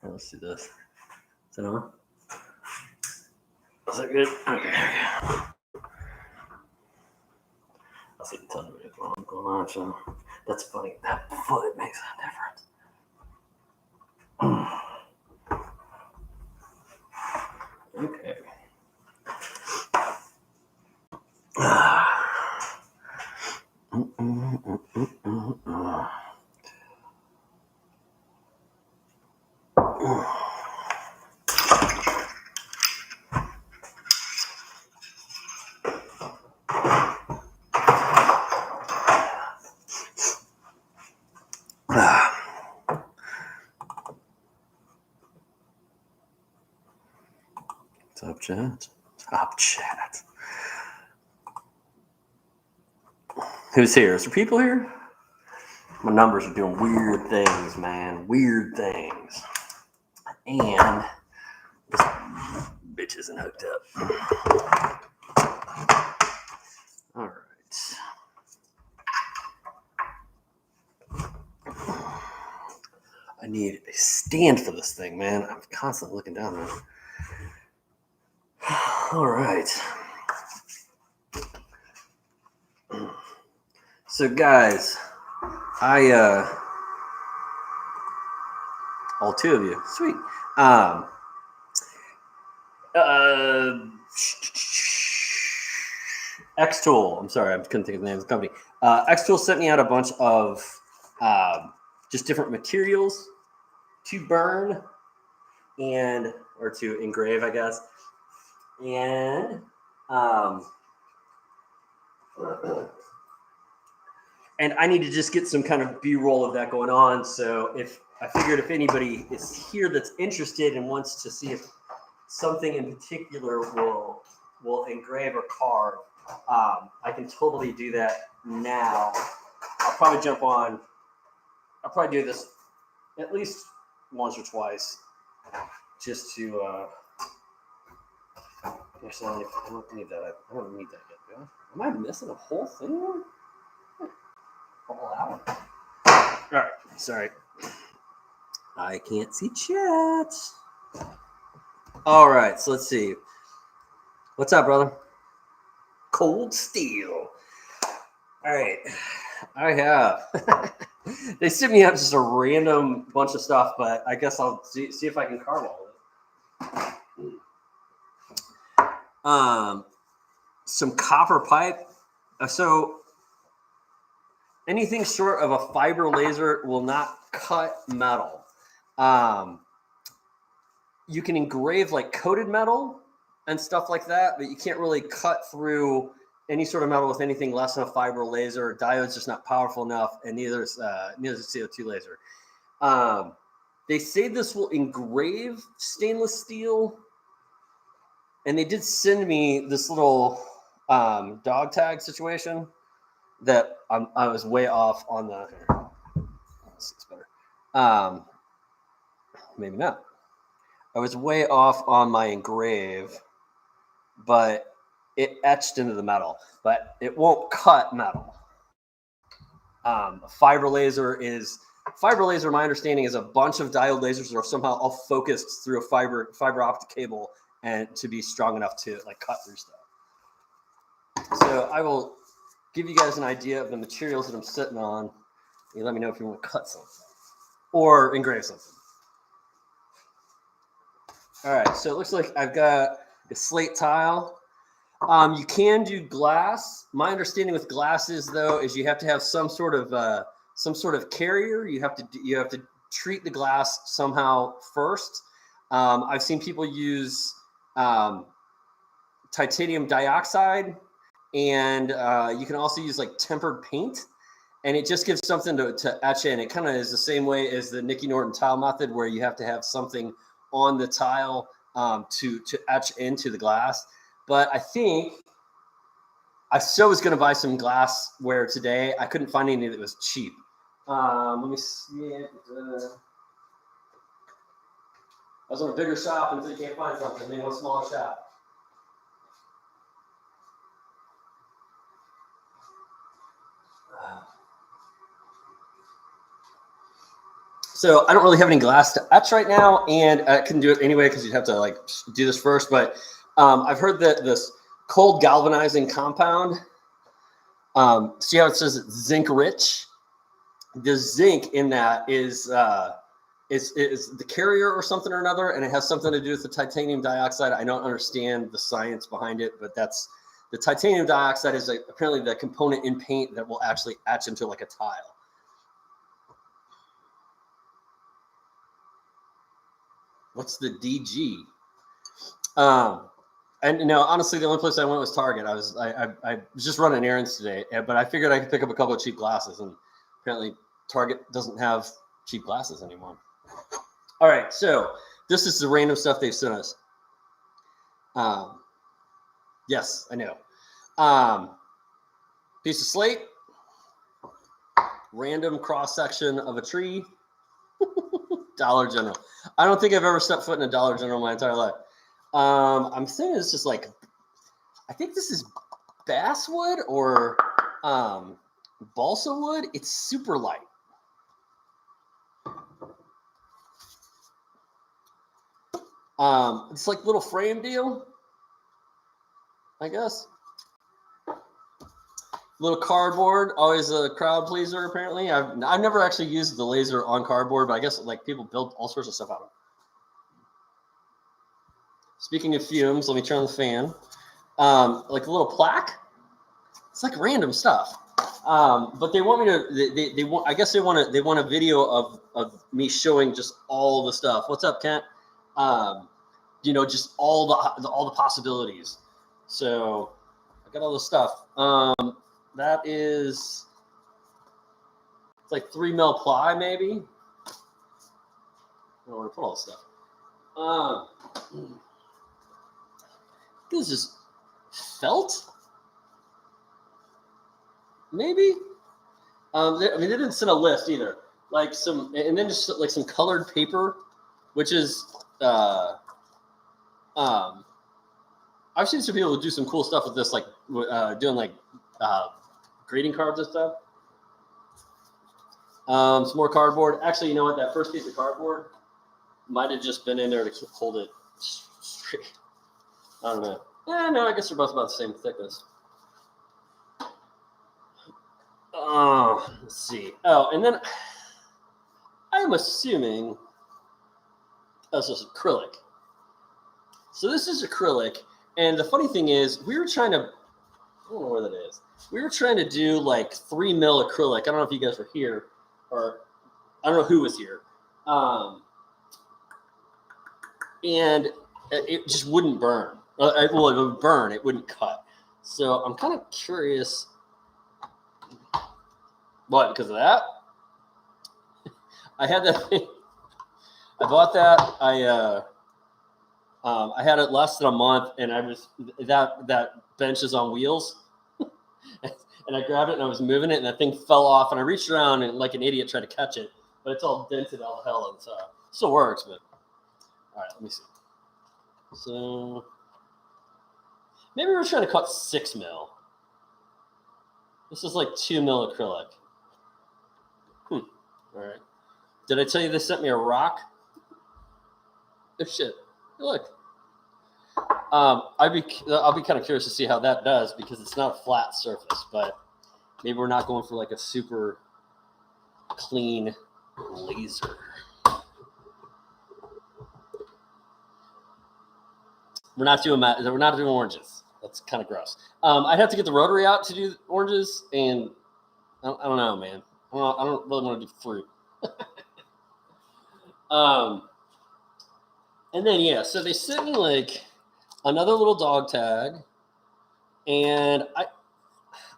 Let's do this. Is that on? Is that good? Okay. I see a ton of it going on, so that's funny. That foot makes a difference. Okay. Top chat. Top chat. Who's here? Is there people here? My numbers are doing weird things, man. Weird things. And this bitch isn't hooked up. All right. I need a stand for this thing, man. I'm constantly looking down there. All right. So, guys, all two of you, sweet. xTool. I'm sorry, I couldn't think of the name of the company. xTool sent me out a bunch of just different materials to burn or to engrave, I guess. And I need to just get some kind of B-roll of that going on. So I figured if anybody is here that's interested and wants to see if something in particular will engrave or carve, I can totally do that now. I'll probably jump on. I'll probably do this at least once or twice, just to. Actually, I don't need that. I don't need that yet. Yeah? Am I missing a whole thing? Whole hour. All right. Sorry. I can't see chat. All right. So let's see. What's up, brother? Cold steel. All right. I have. They sent me out just a random bunch of stuff, but I guess I'll see if I can carve all of it. Some copper pipe. So anything short of a fiber laser will not cut metal. You can engrave like coated metal and stuff like that, but you can't really cut through any sort of metal with anything less than a fiber laser. Diode's just not powerful enough, and neither is a CO2 laser. They say this will engrave stainless steel, and they did send me this little dog tag situation that I was way off on the. Let's see, it's better. Maybe not. I was way off on my engrave, but it etched into the metal, but it won't cut metal. Fiber laser, my understanding, is a bunch of diode lasers that are somehow all focused through a fiber optic cable and to be strong enough to like cut through stuff. So I will give you guys an idea of the materials that I'm sitting on. You let me know if you want to cut something or engrave something. All right, so it looks like I've got a slate tile. You can do glass. My understanding with glass is, though, is you have to have some sort of carrier. You have to treat the glass somehow first. I've seen people use titanium dioxide, and you can also use like tempered paint, and it just gives something to etch in. It kind of is the same way as the Nicky Norton tile method, where you have to have something on the tile to etch into the glass. But I think I still was going to buy some glassware today. I couldn't find any that was cheap. Let me see it. I was in a bigger shop until you can't find something. Maybe one smaller shop. So I don't really have any glass to etch right now, and I couldn't do it anyway because you'd have to like do this first. But I've heard that this cold galvanizing compound, see how it says it's zinc rich? The zinc in that is the carrier or something or another, and it has something to do with the titanium dioxide. I don't understand the science behind it, but that's the titanium dioxide is apparently the component in paint that will actually etch into like a tile. What's the DG? And you know, honestly, the only place I went was Target. I was just running errands today, but I figured I could pick up a couple of cheap glasses, and apparently Target doesn't have cheap glasses anymore. All right, so this is the random stuff they've sent us. Yes, I know. Piece of slate, random cross section of a tree. Dollar General. I don't think I've ever stepped foot in a Dollar General my entire life. I'm thinking it's just like, I think this is basswood or balsa wood. It's super light. It's like little frame deal, I guess. Little cardboard, always a crowd pleaser. Apparently, I've never actually used the laser on cardboard, but I guess like people build all sorts of stuff out of it. Speaking of fumes, let me turn on the fan. Like a little plaque. It's like random stuff. But they want me to. They want. I guess they want a video of me showing just all the stuff. What's up, Kent? You know, just all the possibilities. So I got all this stuff. That is, it's like 3 mil ply, maybe. I don't know where to put all this stuff. This is felt, maybe. They didn't send a list either. Like some, and then just like some colored paper, which is, I've seen some people do some cool stuff with this, like doing like greeting cards and stuff. Some more cardboard. Actually, you know what? That first piece of cardboard might have just been in there to hold it straight. I don't know. No, I guess they're both about the same thickness. Let's see. Oh, and then I'm assuming this is acrylic. So this is acrylic, and the funny thing is, we were trying to. I don't know where that is. We were trying to do like 3 mil acrylic. I don't know if you guys were here, or I don't know who was here. And it just wouldn't burn. Well, it would burn. It wouldn't cut. So I'm kind of curious. What? Because of that? I had that thing. I bought that. I had it less than a month, and I was that bench is on wheels. And I grabbed it and I was moving it, and that thing fell off, and I reached around and like an idiot tried to catch it, but it's all dented all hell and stuff. Still works, but all right, let me see. So maybe we're trying to cut 6 mil. This is like 2 mil acrylic. All right. Did I tell you they sent me a rock? Oh shit! Look. I'll be kind of curious to see how that does, because it's not a flat surface, but maybe we're not going for like a super clean laser. We're not doing oranges. That's kind of gross. I'd have to get the rotary out to do oranges, and I don't know, man. I don't really want to do fruit. And then yeah, so they sent me like another little dog tag, and I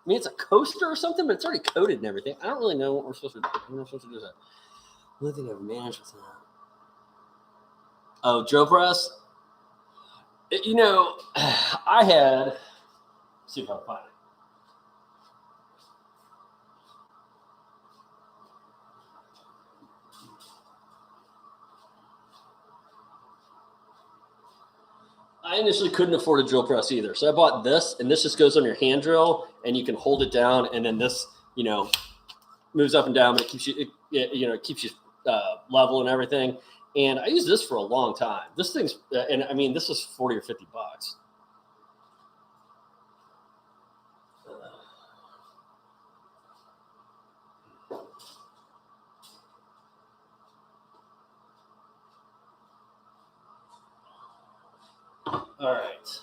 mean it's a coaster or something, but it's already coated and everything. I don't really know what we're supposed to do. What we're supposed to do with that. I don't think I've managed with that. Oh, drill press. You know, I had. Let's see if I can find it. I initially couldn't afford a drill press either, so I bought this, and this just goes on your hand drill, and you can hold it down, and then this, you know, moves up and down, but it keeps you, it keeps you level and everything. And I used this for a long time. This thing's, and I mean, this was 40 or 50 bucks. All right.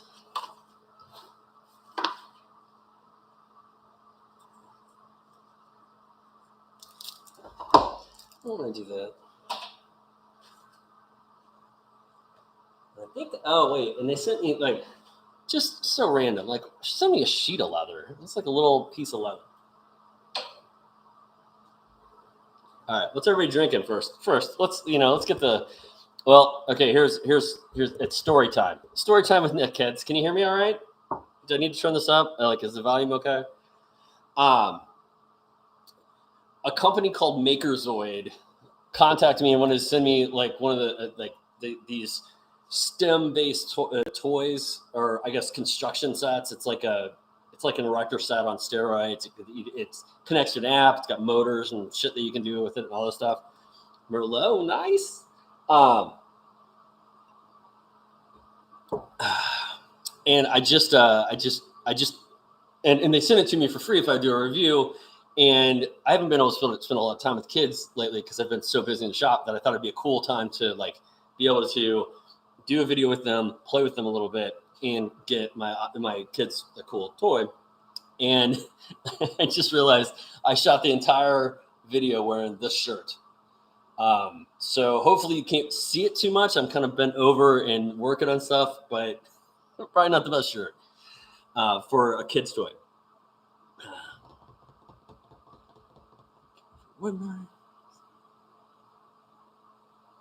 I'm going to do that. I think, oh, wait. And they sent me, like, just so random. Like, send me a sheet of leather. It's like a little piece of leather. All right. What's everybody drinking first? Let's get the, well, okay, here's, it's story time. Story time with Nick, kids. Can you hear me all right? Do I need to turn this up? Like, is the volume okay? A company called Makerzoid contacted me and wanted to send me like one of the these STEM-based toys, or I guess construction sets. It's like an erector set on steroids. It connects to an app. It's got motors and shit that you can do with it and all this stuff. Merlot, nice. And I just and they sent it to me for free if I do a review. And I haven't been able to spend a lot of time with kids lately because I've been so busy in the shop that I thought it'd be a cool time to like be able to do a video with them, play with them a little bit, and get my kids a cool toy. And I just realized I shot the entire video wearing this shirt. So hopefully you can't see it too much. I'm kind of bent over and working on stuff, but probably not the best shirt for a kid's toy.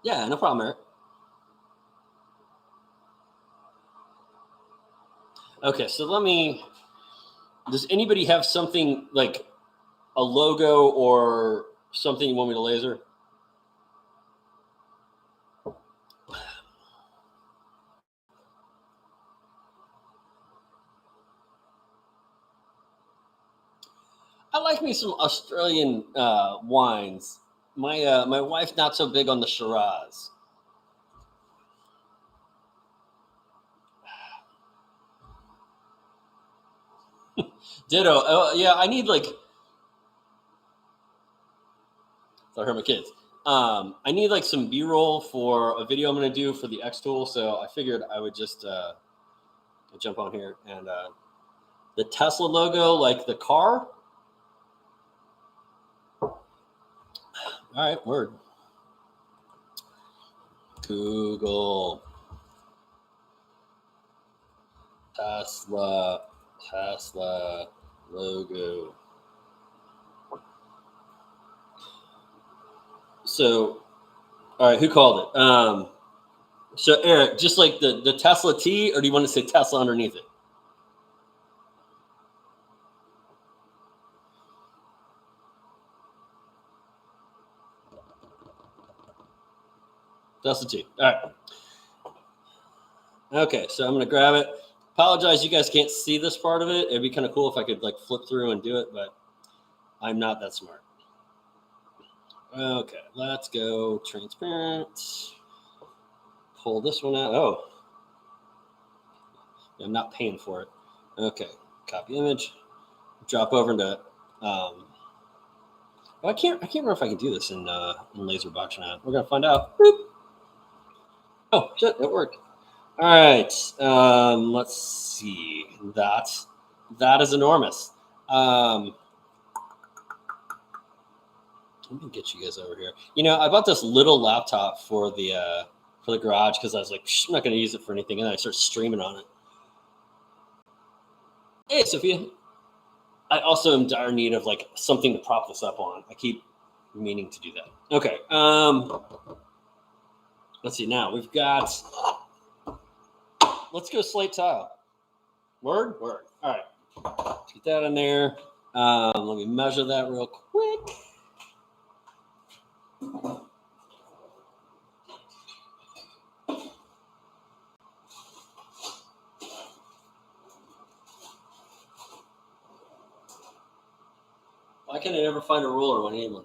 Yeah, no problem, Eric. Okay, so does anybody have something like a logo or something you want me to laser? I like me some Australian wines. My wife's not so big on the Shiraz. Ditto. Yeah, I need like. I heard my kids. I need like some B-roll for a video I'm going to do for the xTool, so I figured I would just jump on here and the Tesla logo, like the car. All right, word. Google Tesla logo. So, all right, who called it? So Eric, just like the Tesla T, or do you want to say Tesla underneath it? Tesla T. All right. Okay, so I'm gonna grab it. Apologize, you guys can't see this part of it. It'd be kind of cool if I could like flip through and do it, but I'm not that smart. Okay, let's go transparent. Pull this one out. Oh, I'm not paying for it. Okay, copy image. Drop over into. I can't remember if I can do this in LaserBox or not. We're gonna find out. Boop. Oh shit, it worked. All right, let's see. That is enormous. Let me get you guys over here. You know, I bought this little laptop for the garage because I was like, I'm not going to use it for anything, and then I started streaming on it. Hey, Sophia. I also am in dire need of like something to prop this up on. I keep meaning to do that. Okay. Let's see. Now we've got. Let's go slate tile. Word. All right. Let's get that in there. Let me measure that real quick. Why can't I never find a ruler when I need one?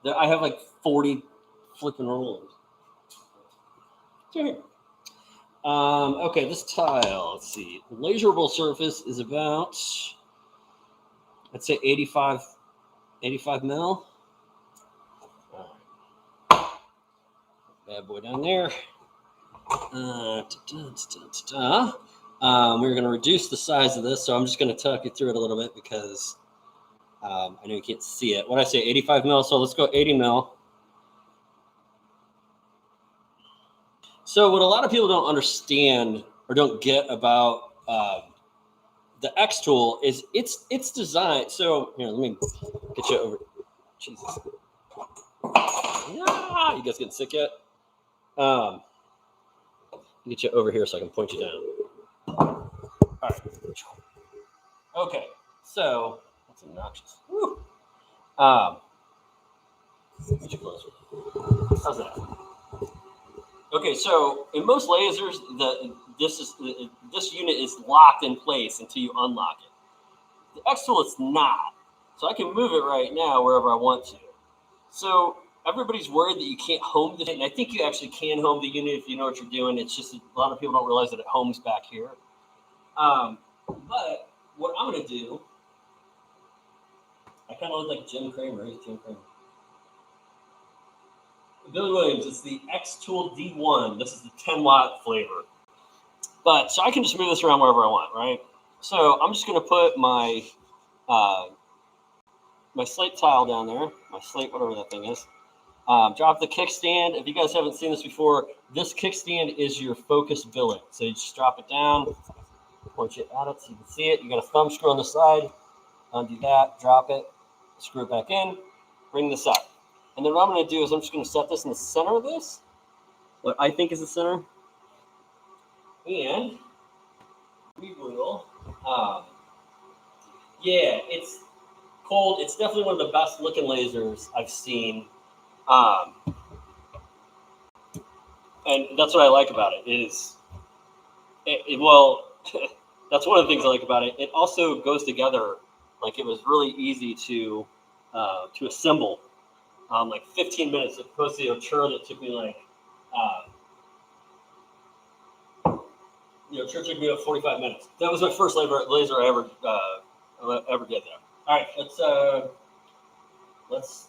I have like 40 flipping rollers. Okay, this tile, let's see. The laserable surface is about, I'd say 85 mil. All right. Bad boy down there. We're going to reduce the size of this, so I'm just going to talk you through it a little bit because I know you can't see it. What did I say, 85 mil? So let's go 80 mil. So what a lot of people don't understand or don't get about the xTool is it's designed. So here, let me get you over. Jesus, you guys getting sick yet? Get you over here so I can point you down. All right. Okay. So that's obnoxious. Woo. Get you closer. How's that? Okay. So in most lasers, this unit is locked in place until you unlock it. The xTool is not. So I can move it right now wherever I want to. So everybody's worried that you can't home the unit, and I think you actually can home the unit if you know what you're doing. It's just a lot of people don't realize that it homes back here. But what I'm going to do, I kind of look like Jim Cramer. He's Jim Cramer. Billy Williams, it's the xTool D1. This is the 10-watt flavor. But so I can just move this around wherever I want, right? So I'm just going to put my my slate tile down there, my slate, whatever that thing is. Drop the kickstand. If you guys haven't seen this before, this kickstand is your focus billet. So you just drop it down, point it at it so you can see it. You got a thumb screw on the side. Undo that, drop it, screw it back in, bring this up. And then what I'm going to do is I'm just going to set this in the center of this, what I think is the center. And we will, yeah, it's cold. It's definitely one of the best looking lasers I've seen. And that's what I like about it is, well, that's one of the things I like about it. It also goes together. Like it was really easy to assemble. Like 15 minutes as opposed to a chur that took me like, chur took me about 45 minutes. That was my first laser I ever did there. All right, let's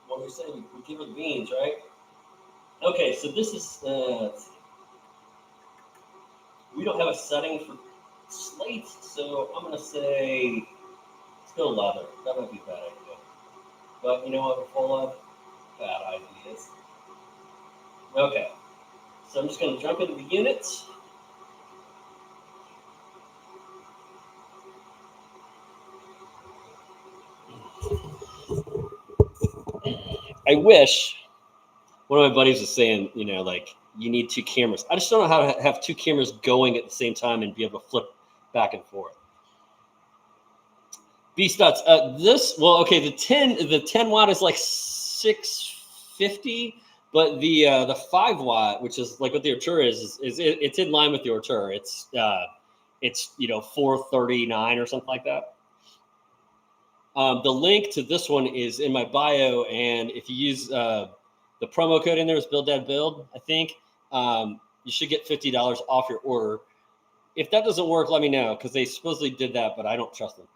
what we say, we give it beans, right? Okay, so this is, we don't have a setting for slate, so I'm going to say, let's go leather. That might be a bad idea. But you know what we're full of? Bad ideas. Okay, so I'm just going to jump into the units. I wish one of my buddies was saying, like you need two cameras. I just don't know how to have two cameras going at the same time and be able to flip back and forth. Beast nuts. The 10 watt is like 650, but the 5 watt, which is like what the Artura is it's in line with the Artura. It's 439 or something like that. The link to this one is in my bio, and if you use the promo code in there is BuildDadBuild, I think you should get $50 off your order. If that doesn't work, let me know because they supposedly did that, but I don't trust them.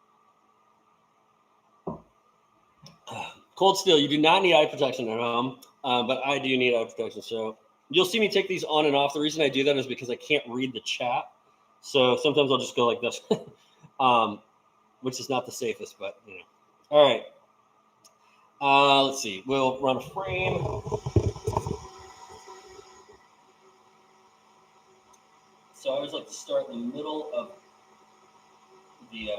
Cold steel, you do not need eye protection at home, but I do need eye protection. So you'll see me take these on and off. The reason I do that is because I can't read the chat. So sometimes I'll just go like this, which is not the safest, but All right. Let's see. We'll run a frame. So I always like to start in the middle of the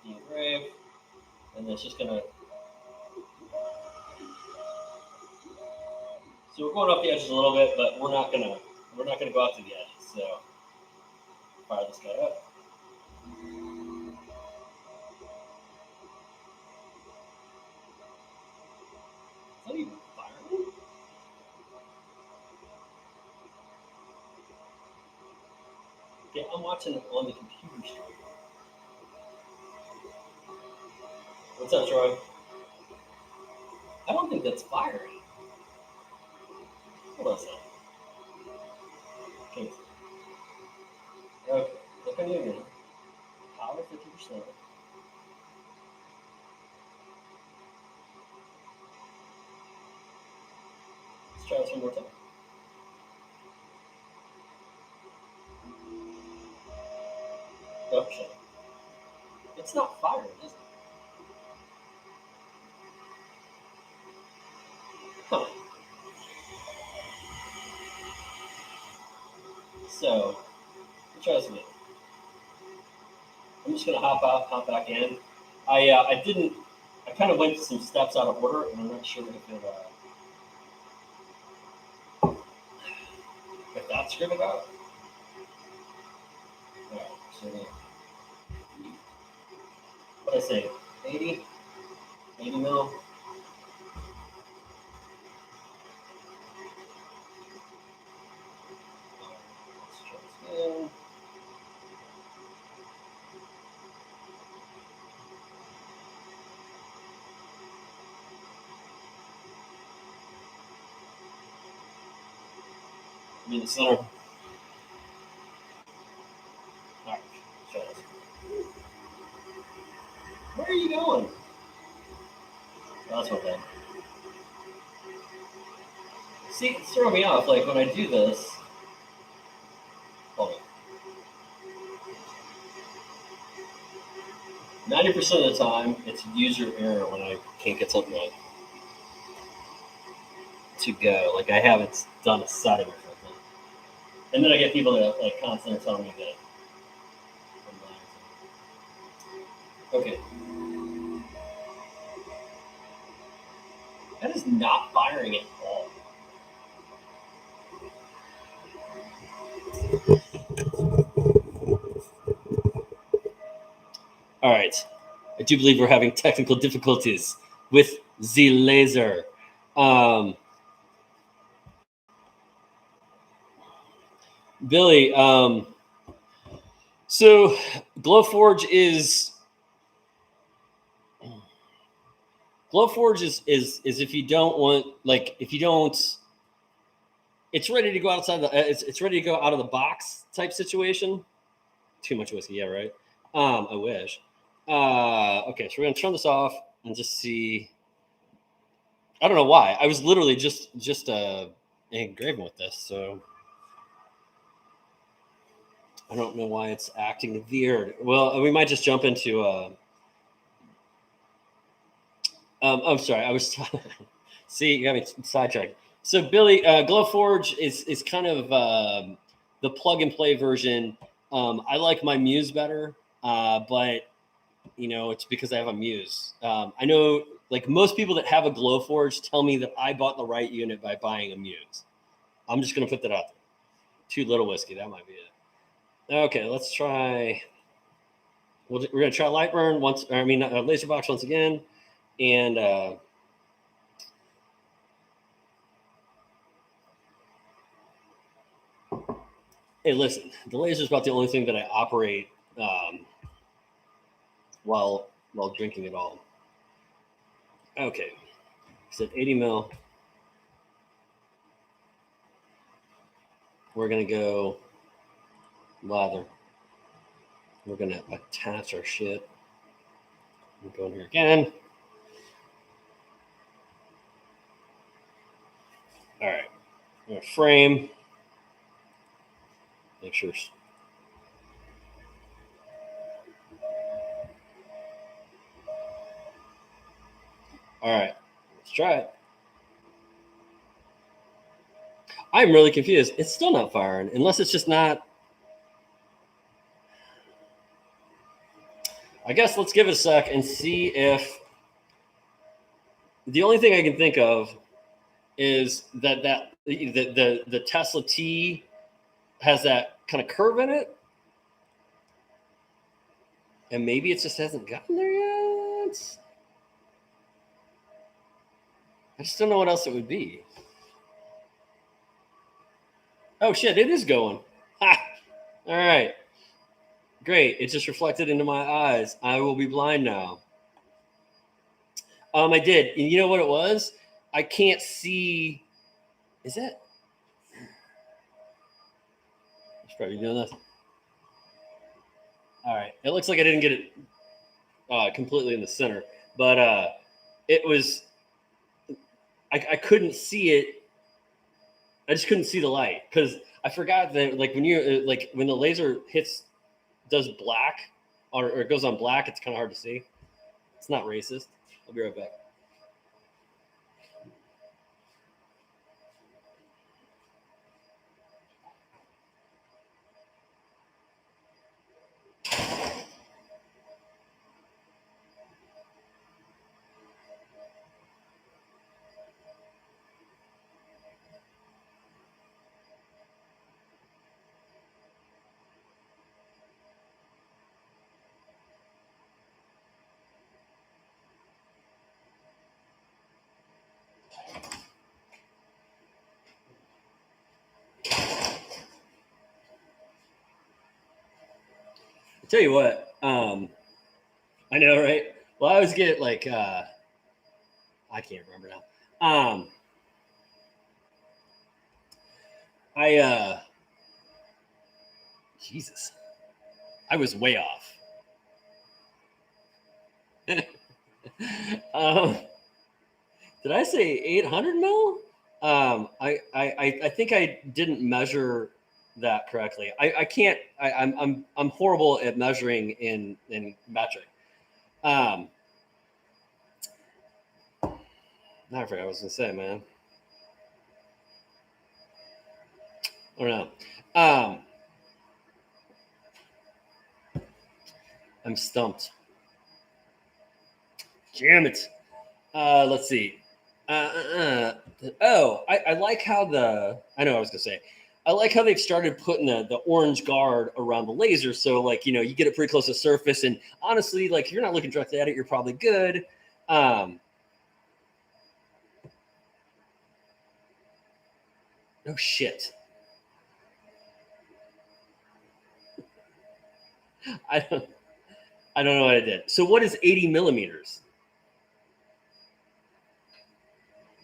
engrave, and it's just gonna. So we're going off the edges a little bit, but we're not gonna go out to the edges. So fire this guy up. Is that even firing? Okay, I'm watching it on the computer screen. What's up, Troy? I don't think that's firing. Hold on a second. Okay, click on the again. Power 50%. Let's try this one more time. Okay. It's not firing, is it? Huh. So, let's try this again. I'm just gonna hop out, hop back in. I kind of went some steps out of order, and I'm not sure if that's good about. All right, so what did I say? 80 mil. Let's try this again. Be in the center. All right, try this. Where are you going? Oh, that's not bad. See, it's throwing me off. Like when I do this. Hold on. 90% of the time, it's user error when I can't get something to go. Like I haven't done a setting or something. And then I get people that like constantly tell me that I'm lagging. Okay. That is not firing at all. All right. I do believe we're having technical difficulties with the laser. Billy, so Glowforge is if you don't want, like, if you don't, it's ready to go outside it's ready to go out of the box type situation. Too much whiskey, yeah, right. I wish. Okay, so we're gonna turn this off and just see. I don't know why. I was literally just engraving with this, so I don't know why it's acting weird. Well, we might just jump into. I'm sorry. I was. See, you got me sidetracked. So Billy, Glowforge is kind of the plug and play version. I like my Muse better, but you know it's because I have a Muse. I know, like most people that have a Glowforge tell me that I bought the right unit by buying a Muse. I'm just gonna put that out there. Too little whiskey. That might be it. Okay, let's try. We're gonna try Lightburn once. Or, I mean, Laser Box once again, and. Hey, listen, the laser is about the only thing that I operate while drinking it all. Okay, so 80 mil. We're gonna go lather. We're gonna attach our shit. I'm going here again. All right, we're gonna frame. Make sure. All right, let's try it. I'm really confused. It's still not firing, unless it's just not. I guess let's give it a sec and see if. The only thing I can think of is that the Tesla T has that kind of curve in it, and maybe it just hasn't gotten there yet. I just don't know what else it would be. Oh shit, it is going. Ha! All right, great. It just reflected into my eyes. I will be blind now. I did, and you know what it was? I can't see. Is that? Probably doing this. All right. It looks like I didn't get it completely in the center, but it was. I couldn't see it. I just couldn't see the light because I forgot that like when you like when the laser does black or it goes on black, it's kind of hard to see. It's not racist. I'll be right back. I'll tell you what, I know, right? Well, I always get like, I can't remember now. Jesus, I was way off. Did I say 800 mil? I think I didn't measure that correctly. I can't. I'm horrible at measuring in metric. Now I forgot what I was gonna say, man. I don't know. I'm stumped. Damn it. Let's see. I like how I know what I was gonna say. I like how they've started putting the orange guard around the laser, so like you get it pretty close to the surface, and honestly, like if you're not looking directly at it, you're probably good. No shit. I don't know what I did. So what is 80 millimeters?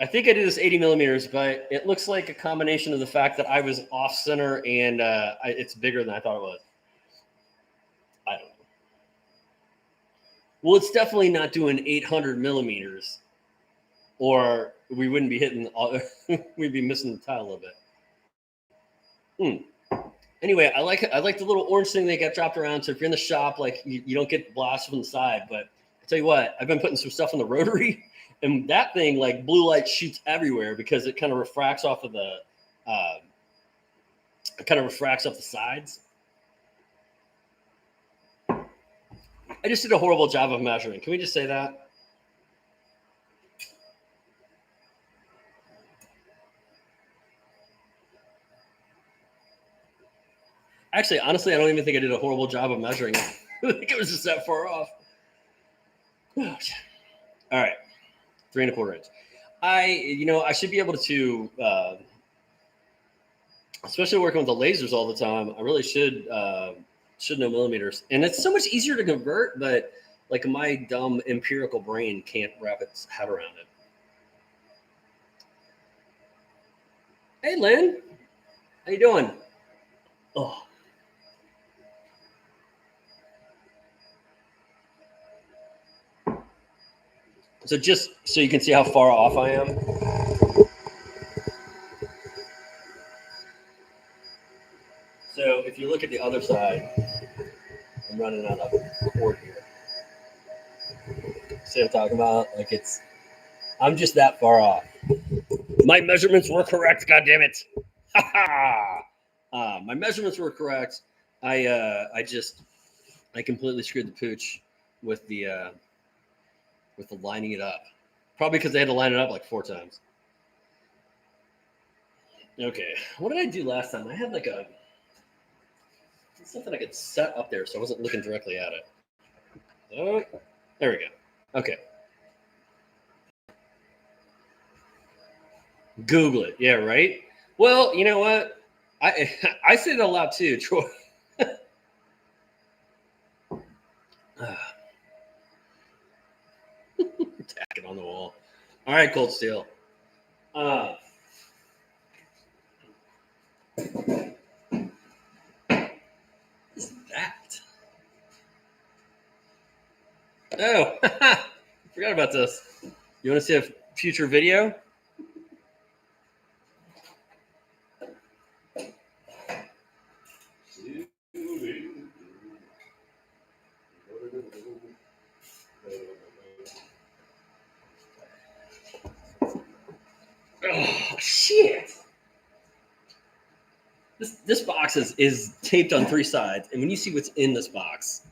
I think I did this 80 millimeters, but it looks like a combination of the fact that I was off center and it's bigger than I thought it was. I don't know. Well, it's definitely not doing 800 millimeters, or we wouldn't be hitting. We'd be missing the tile a little bit. Anyway, I like the little orange thing they got dropped around. So if you're in the shop, like you don't get blasted from the side. But I tell you what, I've been putting some stuff on the rotary. And that thing, like blue light shoots everywhere because it kind of refracts off of the, sides. I just did a horrible job of measuring. Can we just say that? Actually, honestly, I don't even think I did a horrible job of measuring it. I think it was just that far off. All right. 3 1/4 inch. I should be able to, especially working with the lasers all the time. I really should know millimeters, and it's so much easier to convert. But like my dumb empirical brain can't wrap its head around it. Hey, Lynn, how you doing? Oh. So just so you can see how far off I am. So if you look at the other side, I'm running out of cord here. See what I'm talking about? Like I'm just that far off. My measurements were correct. God damn it! My measurements were correct. I completely screwed the pooch with the lining it up. Probably because they had to line it up like 4 times. Okay, what did I do last time? I had like something I could set up there so I wasn't looking directly at it. Oh, there we go. Okay. Google it. Yeah, right? Well, you know what? I say it a lot too, Troy. Tack it on the wall. All right, Cold Steel. Oh, forgot about this. You want to see a future video? Oh, shit. This box is taped on 3 sides, and when you see what's in this box,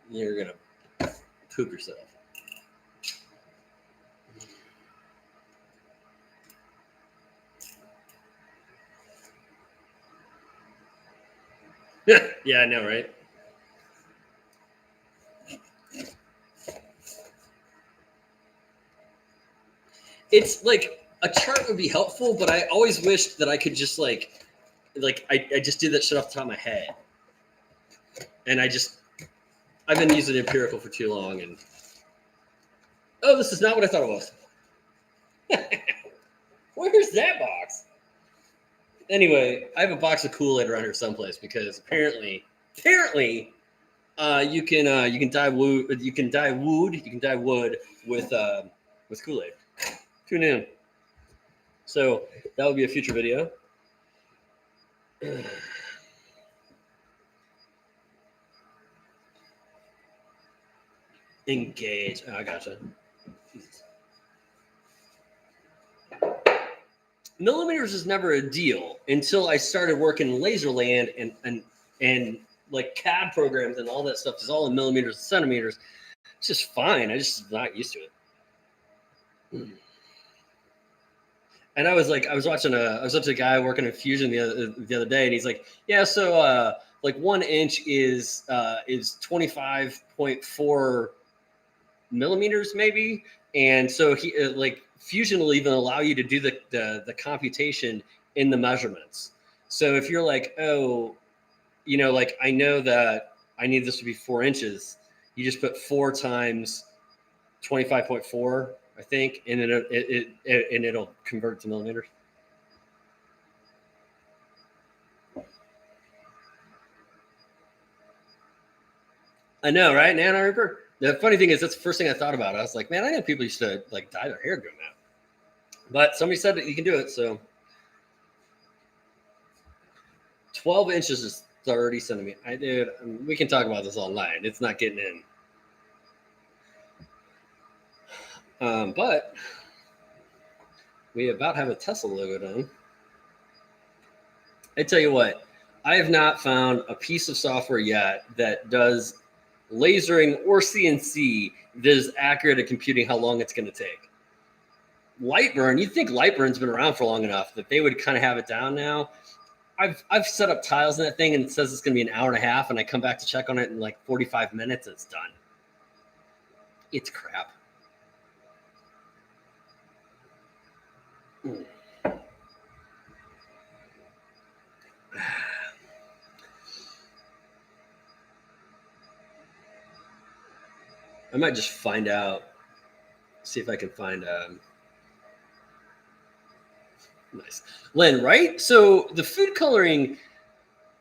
you're going to poop yourself. Yeah, I know, right? It's like a chart would be helpful, but I always wished that I could just I just did that shit off the top of my head. And I've been using empirical for too long, and oh, this is not what I thought it was. Where's that box? Anyway, I have a box of Kool-Aid around here someplace because apparently, you can dye wood with Kool-Aid. Tune in. So that would be a future video. Engage. Oh, I gotcha. Jesus. Millimeters is never a deal until I started working in Laserland and like CAD programs and all that stuff is all in millimeters and centimeters. It's just fine. I just not used to it. And I was watching a guy working in Fusion the other day, and he's like, yeah, so like 1 inch is 25.4 millimeters maybe, and so he like Fusion will even allow you to do the computation in the measurements. So if you're like, oh, like I know that I need this to be 4 inches, you just put 4 times 25.4, I think, and then it'll convert to millimeters. I know, right? Nano Reaper. The funny thing is, that's the first thing I thought about. I was like, man, I know people used to like dye their hair doing that, but somebody said that you can do it. So 12 inches is 30 centimeters. We can talk about this all night. It's not getting in. But we about have a Tesla logo done. I tell you what, I have not found a piece of software yet that does lasering or CNC that is accurate at computing how long it's going to take. Lightburn, you'd think Lightburn's been around for long enough that they would kind of have it down now. I've set up tiles in that thing and it says it's going to be an hour and a half, and I come back to check on it in like 45 minutes and it's done. It's crap. I might just find out, see if I can find nice. Len, right? So the food coloring,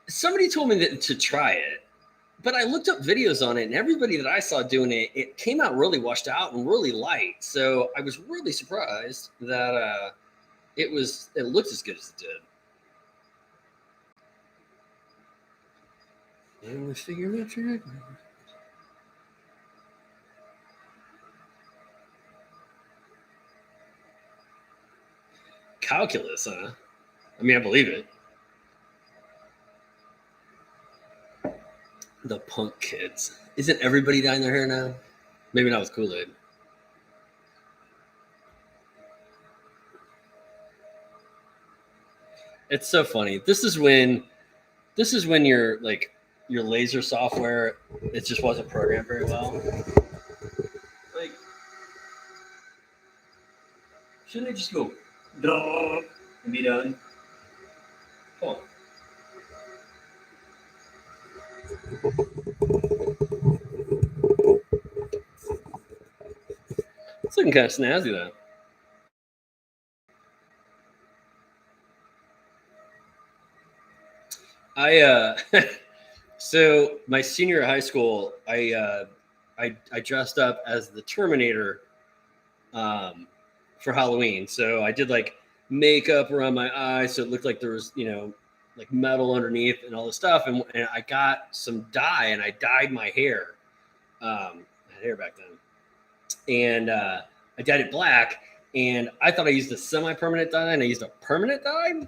somebody told me to try it, but I looked up videos on it, and everybody that I saw doing it, it came out really washed out and really light. So I was really surprised that it looked as good as it did. And we figure metric. Calculus, huh? I mean, I believe it. The punk kids. Isn't everybody dyeing their hair now? Maybe not with Kool-Aid. It's so funny. This is when your laser software, it just wasn't programmed very well. Like, shouldn't I just go and be done? Come on. It's looking kind of snazzy though. So my senior year of high school, I I dressed up as the Terminator for Halloween. So I did like makeup around my eyes, so it looked like there was, you know, like metal underneath and all this stuff. And I got some dye and I dyed my hair. I had hair back then. And I dyed it black. And I thought I used a semi-permanent dye, and I used a permanent dye.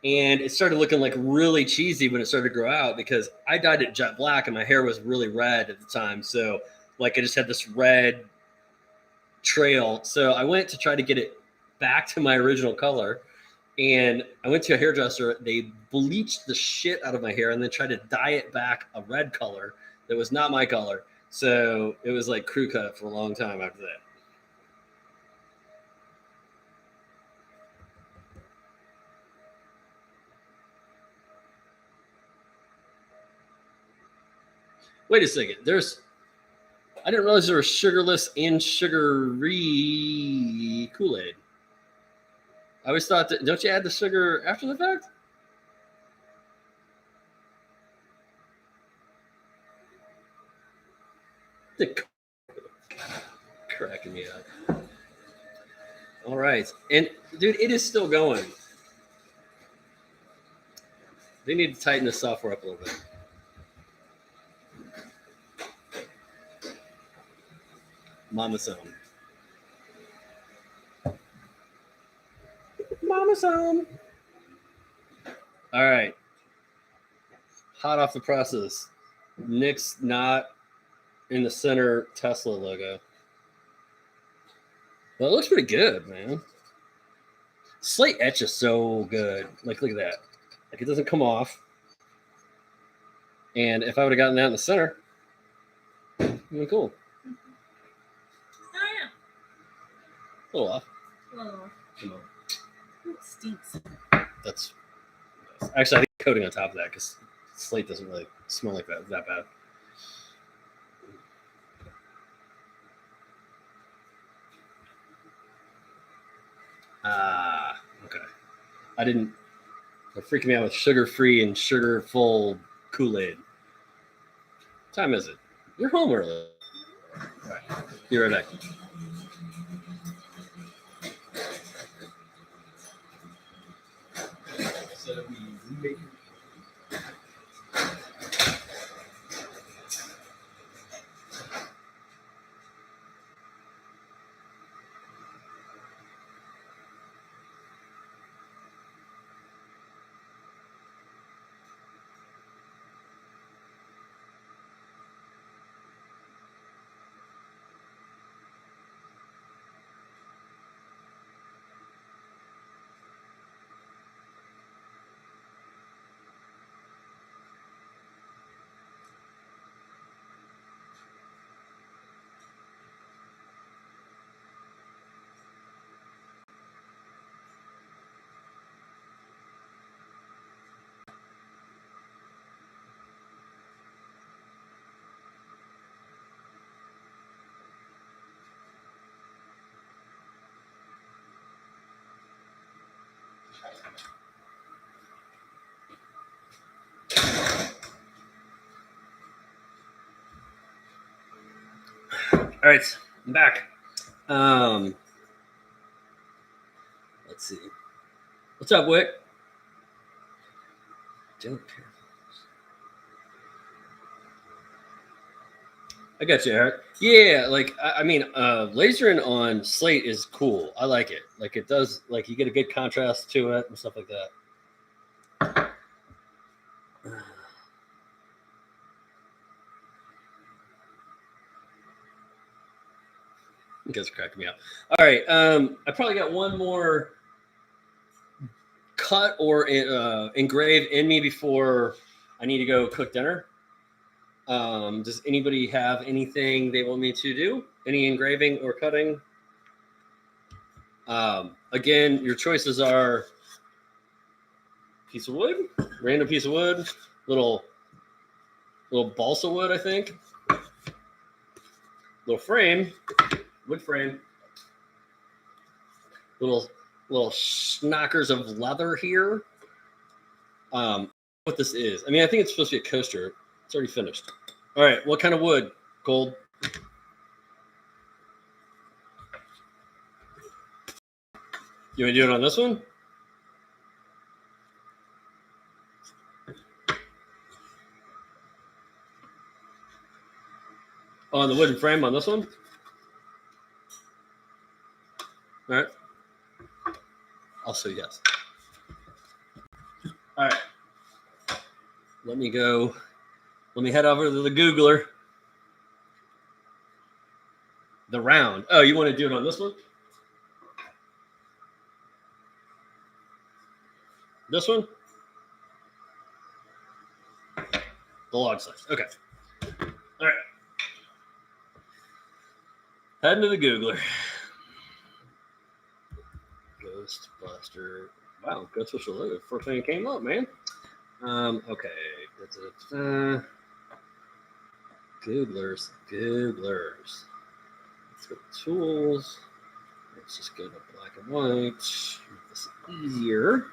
And it started looking like really cheesy when it started to grow out, because I dyed it jet black and my hair was really red at the time. So like I just had this red trail. So I went to try to get it back to my original color. And I went to a hairdresser. They bleached the shit out of my hair and then tried to dye it back a red color that was not my color. So it was like crew cut for a long time after that. Wait a second. I didn't realize there was sugarless and sugary Kool-Aid. I always thought that, don't you add the sugar after the fact? Cracking me up. All right. And dude, it is still going. They need to tighten the software up a little bit. Mama's home. Mama's home. All right. Hot off the presses. Nick's not in the center Tesla logo. Well, it looks pretty good, man. Slate etch is so good. Like, look at that. Like, it doesn't come off. And if I would have gotten that in the center, it would have been cool. Oh, yeah. A little off. A little off. Come on. It stinks. That's actually, I think coating on top of that, because slate doesn't really smell like that bad. Okay. They're freaking me out with sugar-free and sugar-full Kool-Aid. What time is it? You're home early. All right. Be right back. So we remake. All right, I'm back. Let's see. What's up, Wick? Don't care. I got you, Eric. Yeah, like I mean, lasering on slate is cool. I like it. Like it does. Like you get a good contrast to it and stuff like that. You guys are cracking me up. All right, I probably got one more cut or engrave in me before I need to go cook dinner. Does anybody have anything they want me to do? Any engraving or cutting? Again, your choices are piece of wood, random piece of wood, little balsa wood, I think. Little frame, wood frame. Little schnockers of leather here. What this is? I mean, I think it's supposed to be a coaster. It's already finished. All right, what kind of wood? Gold. You want to do it on this one? On the wooden frame on this one? All right. Also, yes. All right. Let me go. Let me head over to the Googler. The round. Oh, you want to do it on this one? This one? The log size. Okay. All right. Heading to the Googler. Ghostbuster. Wow, Ghostbuster logo. First thing that came up, man. Okay. Googlers. Let's go to tools. Let's just go to black and white. Make this easier.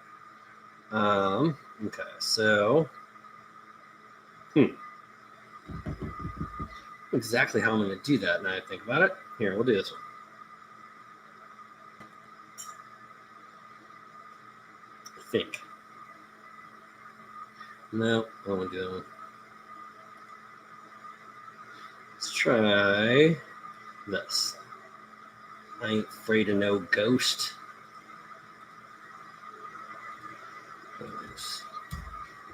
Okay, so exactly how I'm going to do that now I think about it. Here, we'll do this one. I think. No, I don't want to do that one. Let's try this. I ain't afraid of no ghost.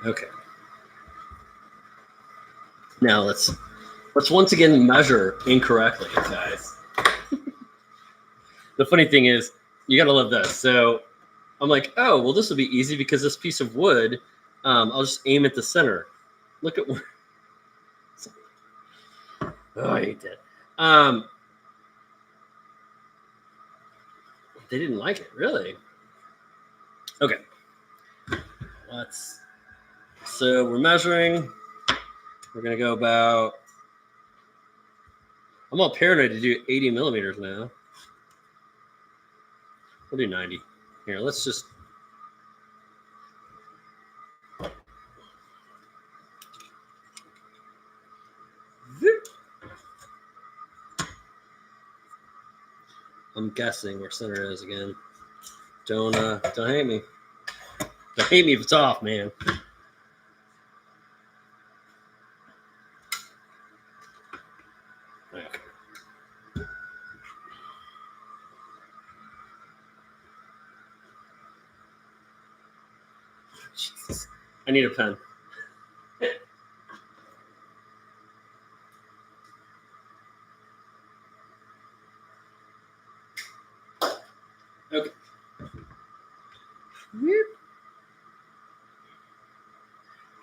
Okay. Now let's once again measure incorrectly, guys. The funny thing is, you gotta love this. So I'm like, oh, well, this will be easy because this piece of wood, I'll just aim at the center. Look at where. Oh, I hate that. They didn't like it, really. Okay. So we're measuring. We're gonna go about. I'm all paranoid to do 80 millimeters now. We'll do 90. Here, let's just. I'm guessing where center is again. Don't hate me. Don't hate me if it's off, man. Okay. Jesus. I need a pen. Okay.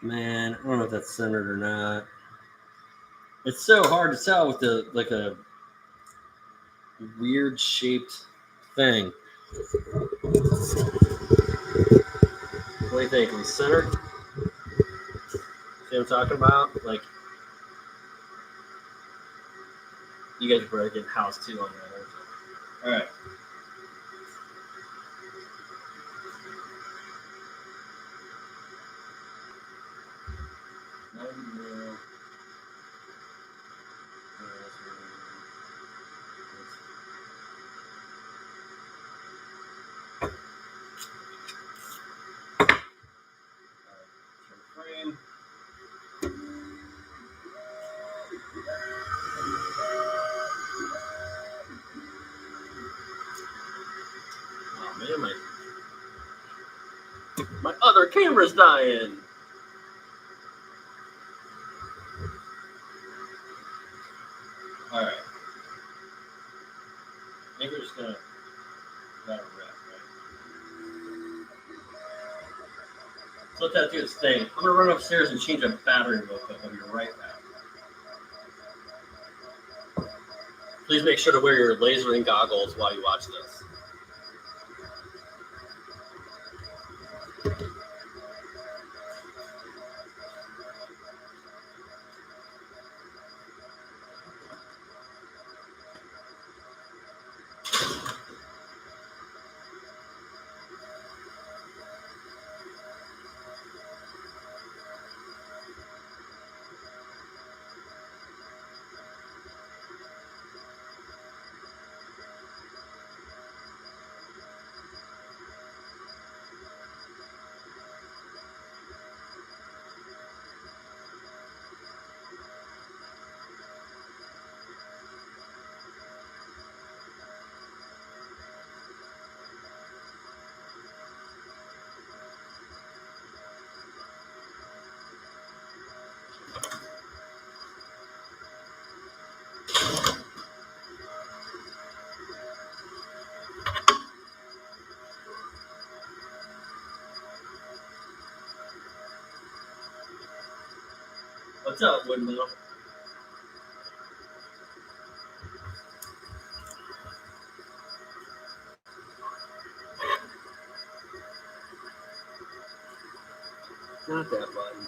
Man, I don't know if that's centered or not. It's so hard to tell with the like a weird shaped thing. What do you think? Is it centered? See what I'm talking about? Like, you guys are probably getting house too on that. All right. Oh man, my other camera's dying. All right. I think we're just gonna let it rest, right? So let that do its thing. I'm gonna run upstairs and change a battery real quick. I'll be right back. Please make sure to wear your lasering goggles while you watch this. What's up, Windmill? Not that button.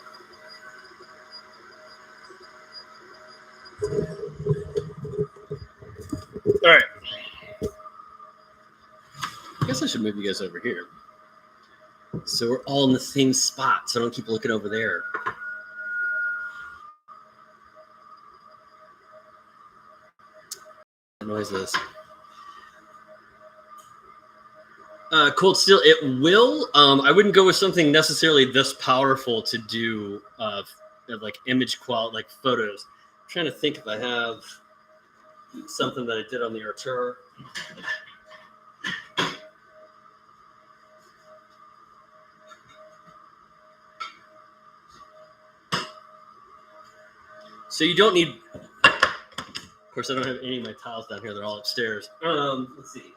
All right. I guess I should move you guys over here. So we're all in the same spot, so I don't keep looking over there. What noise is this? Cold steel, it will. I wouldn't go with something necessarily this powerful to do like image quality, like photos. I'm trying to think if I have something that I did on the Artura. So you don't need. Of course, I don't have any of my tiles down here. They're all upstairs. Let's see.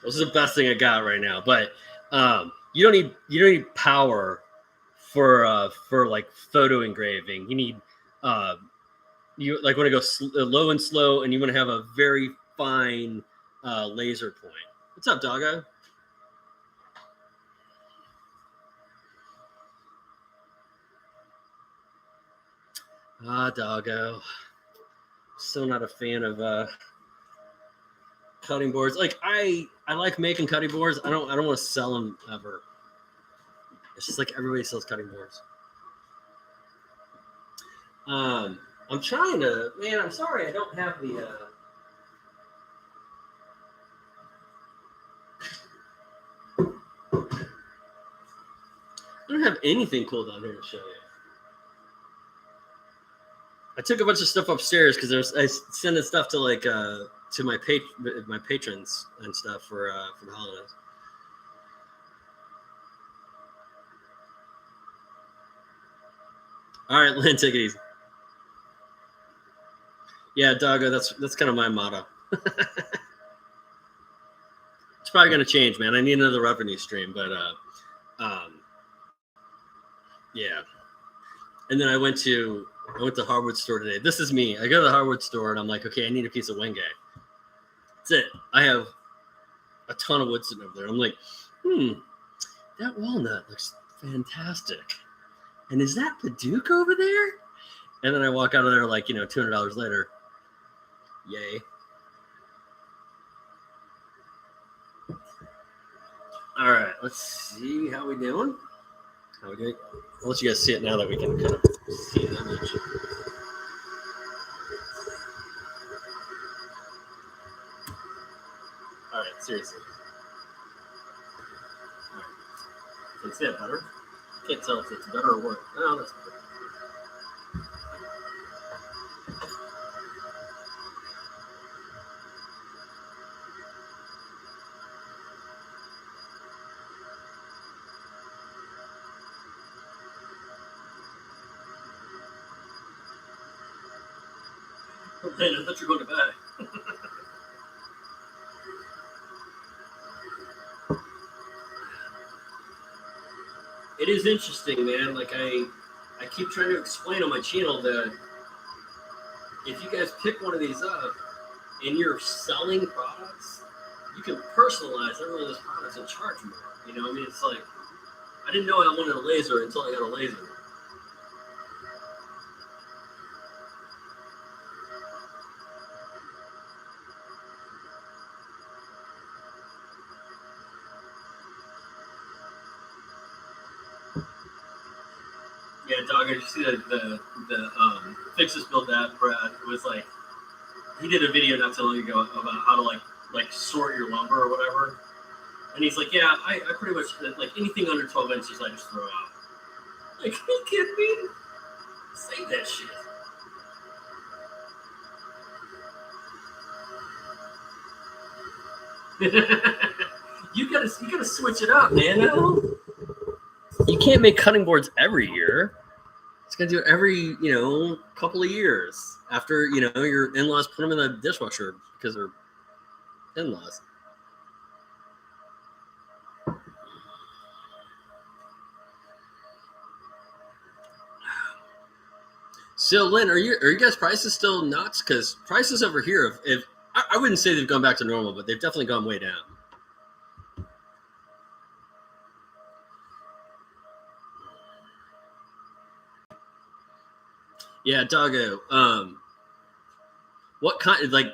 This is the best thing I got right now, but you don't need power for like photo engraving. You need you like want to go low and slow, and you want to have a very fine laser point. What's up, doggo? Doggo. Still not a fan of cutting boards. Like I like making cutting boards. I don't want to sell them ever. It's just like everybody sells cutting boards. I'm trying to, man, I'm sorry I don't have the I don't have anything cool down here to show you. I took a bunch of stuff upstairs because I sent stuff to like to my patrons and stuff for the holidays. All right, Lynn, take it easy. Yeah, doggo, that's kind of my motto. It's probably gonna change, man. I need another revenue stream, but yeah. And then I went to the hardwood store today. This is me. I go to the hardwood store and I'm like, okay, I need a piece of Wenge. That's it. I have a ton of wood sitting over there. I'm like, that walnut looks fantastic. And is that the Duke over there? And then I walk out of there like, $200 later. Yay. All right, let's see how we doing. How we doing? I'll let you guys see it now that we can kind of see the image. All right, seriously. All right. Can you see that better? Can't tell if it's better or worse. No, that's better. Okay, I thought you were going to bed. It is interesting, man. Like I keep trying to explain on my channel that if you guys pick one of these up and you're selling products, you can personalize every one of those products and charge more. I mean, it's like I didn't know I wanted a laser until I got a laser. Yeah, dog. Did you see the Fix This Build That Brad was like he did a video not so long ago about how to like sort your lumber or whatever, and he's like, yeah, I pretty much like anything under 12 inches I just throw out. Like, are you kidding me? Save that shit. you gotta switch it up, man. You can't make cutting boards every year. It's gonna do it every, couple of years after, your in-laws put them in the dishwasher because they're in-laws. So, Lynn, are you guys' prices still nuts? Because prices over here, if I wouldn't say they've gone back to normal, but they've definitely gone way down. Yeah, doggo. What kind? Like,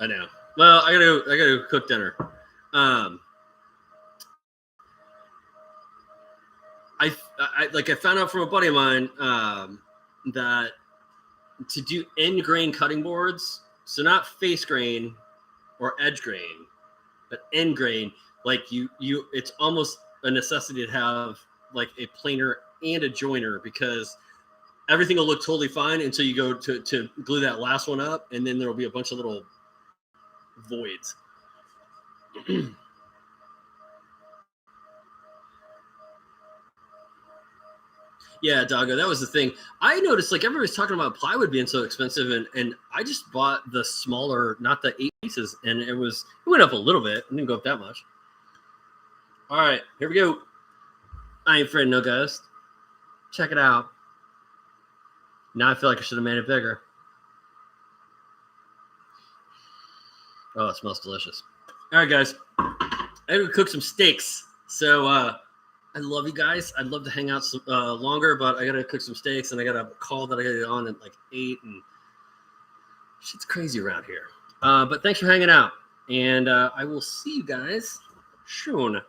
I know. Well, I gotta cook dinner. I found out from a buddy of mine that to do end grain cutting boards, so not face grain or edge grain, but end grain, like it's almost a necessity to have like a planer and a joiner, because everything will look totally fine until you go to glue that last one up, and then there'll be a bunch of little voids. Yeah, Doggo, that was the thing. I noticed like everybody's talking about plywood being so expensive, and I just bought the smaller, not the 8 pieces, and it went up a little bit. It didn't go up that much. All right, here we go. I ain't afraid of no ghost. Check it out. Now I feel like I should have made it bigger. Oh, it smells delicious. All right, guys. I'm going to cook some steaks. So I love you guys. I'd love to hang out some, longer, but I got to cook some steaks, and I got a call that I got to get on at like 8, and shit's crazy around here. But thanks for hanging out, and I will see you guys soon.